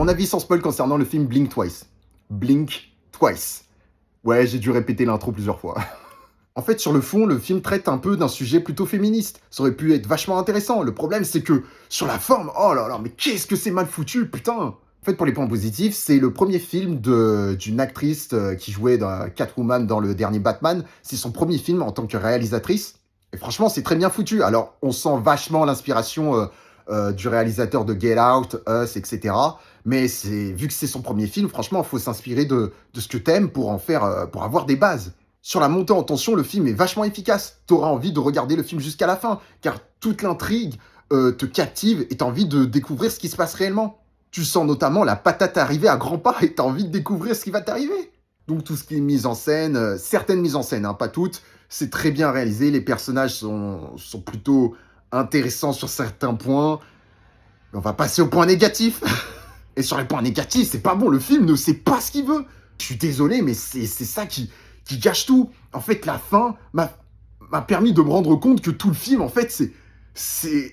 mon avis sans spoil concernant le film Blink Twice. Blink Twice. Ouais, j'ai dû répéter l'intro plusieurs fois. En fait, sur le fond, le film traite un peu d'un sujet plutôt féministe. Ça aurait pu être vachement intéressant. Le problème, c'est que, sur la forme, oh là là, mais qu'est-ce que c'est mal foutu, putain! En fait, pour les points positifs, c'est le premier film d'une actrice qui jouait dans Catwoman dans le dernier Batman. C'est son premier film en tant que réalisatrice. Et franchement, c'est très bien foutu. Alors, on sent vachement l'inspiration du réalisateur de Get Out, Us, etc. Mais vu que c'est son premier film, franchement, il faut s'inspirer de ce que t'aimes pour en faire, pour avoir des bases. Sur la montée en tension, le film est vachement efficace. T'auras envie de regarder le film jusqu'à la fin, car toute l'intrigue te captive et t'as envie de découvrir ce qui se passe réellement. Tu sens notamment la patate arriver à grands pas et t'as envie de découvrir ce qui va t'arriver. Donc tout ce qui est mise en scène, certaines mises en scène, hein, pas toutes, c'est très bien réalisé. Les personnages sont plutôt intéressants sur certains points. Mais on va passer au point négatif. Et sur les points négatifs, c'est pas bon. Le film ne sait pas ce qu'il veut. Je suis désolé, mais c'est ça qui gâche tout. En fait, la fin m'a permis de me rendre compte que tout le film, en fait,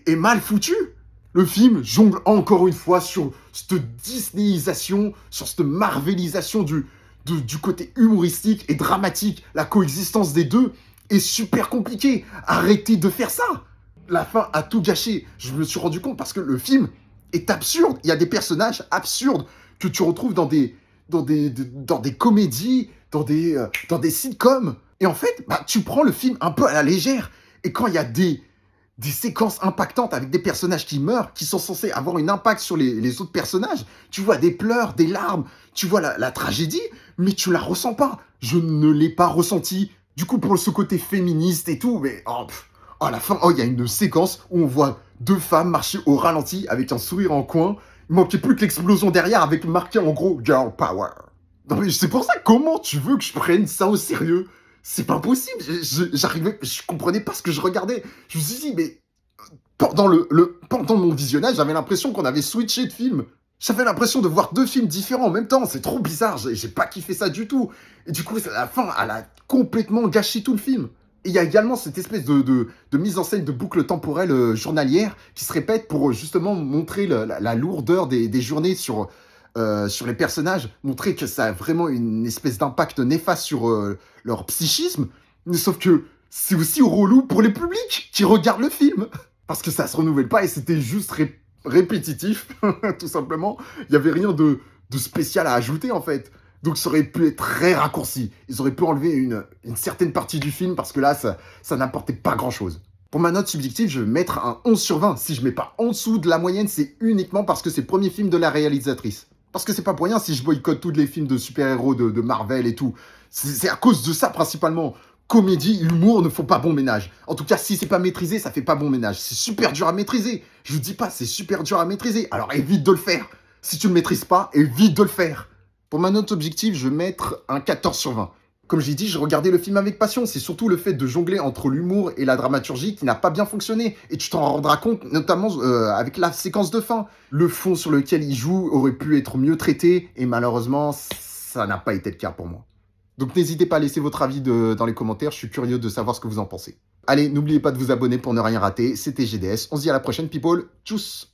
est mal foutu. Le film jongle encore une fois sur cette Disneyisation, sur cette marvelisation du côté humoristique et dramatique. La coexistence des deux est super compliquée. Arrêtez de faire ça. La fin a tout gâché. Je me suis rendu compte parce que le film est absurde. Il y a des personnages absurdes que tu retrouves dans des comédies, dans des sitcoms. Et en fait, tu prends le film un peu à la légère. Et quand il y a des séquences impactantes avec des personnages qui meurent, qui sont censés avoir un impact sur les autres personnages, tu vois des pleurs, des larmes, tu vois la tragédie, mais tu la ressens pas. Je ne l'ai pas ressenti. Du coup, pour ce côté féministe et tout, mais à la fin, il y a une séquence où on voit deux femmes marcher au ralenti avec un sourire en coin. Il manquait plus que l'explosion derrière avec marqué en gros Girl Power. Non mais c'est pour ça, comment tu veux que je prenne ça au sérieux? C'est pas possible, je comprenais pas ce que je regardais. Je me suis dit, mais pendant pendant mon visionnage, j'avais l'impression qu'on avait switché de film. J'avais l'impression de voir deux films différents en même temps, c'est trop bizarre, j'ai pas kiffé ça du tout. Et du coup, à la fin, elle a complètement gâché tout le film. Et il y a également cette espèce de mise en scène de boucle temporelle journalière qui se répète pour justement montrer la lourdeur des journées sur les personnages, montrer que ça a vraiment une espèce d'impact néfaste sur leur psychisme. Mais sauf que c'est aussi relou pour les publics qui regardent le film. Parce que ça se renouvelle pas et c'était juste répétitif, tout simplement. Il n'y avait rien de spécial à ajouter en fait. Donc ça aurait pu être très raccourci. Ils auraient pu enlever une certaine partie du film parce que là, ça n'apportait pas grand-chose. Pour ma note subjective, je vais mettre un 11 sur 20. Si je mets pas en dessous de la moyenne, c'est uniquement parce que c'est le premier film de la réalisatrice. Parce que c'est pas pour rien si je boycotte tous les films de super-héros de Marvel et tout. C'est à cause de ça principalement. Comédie, humour ne font pas bon ménage. En tout cas, si c'est pas maîtrisé, ça fait pas bon ménage. C'est super dur à maîtriser. Je vous dis pas, c'est super dur à maîtriser. Alors évite de le faire. Si tu ne le maîtrises pas, évite de le faire. Pour ma note objective, je vais mettre un 14 sur 20. Comme j'ai dit, je regardais le film avec passion. C'est surtout le fait de jongler entre l'humour et la dramaturgie qui n'a pas bien fonctionné. Et tu t'en rendras compte, notamment avec la séquence de fin. Le fond sur lequel il joue aurait pu être mieux traité. Et malheureusement, ça n'a pas été le cas pour moi. Donc n'hésitez pas à laisser votre avis dans les commentaires. Je suis curieux de savoir ce que vous en pensez. Allez, n'oubliez pas de vous abonner pour ne rien rater. C'était GDS. On se dit à la prochaine, people. Tchuss!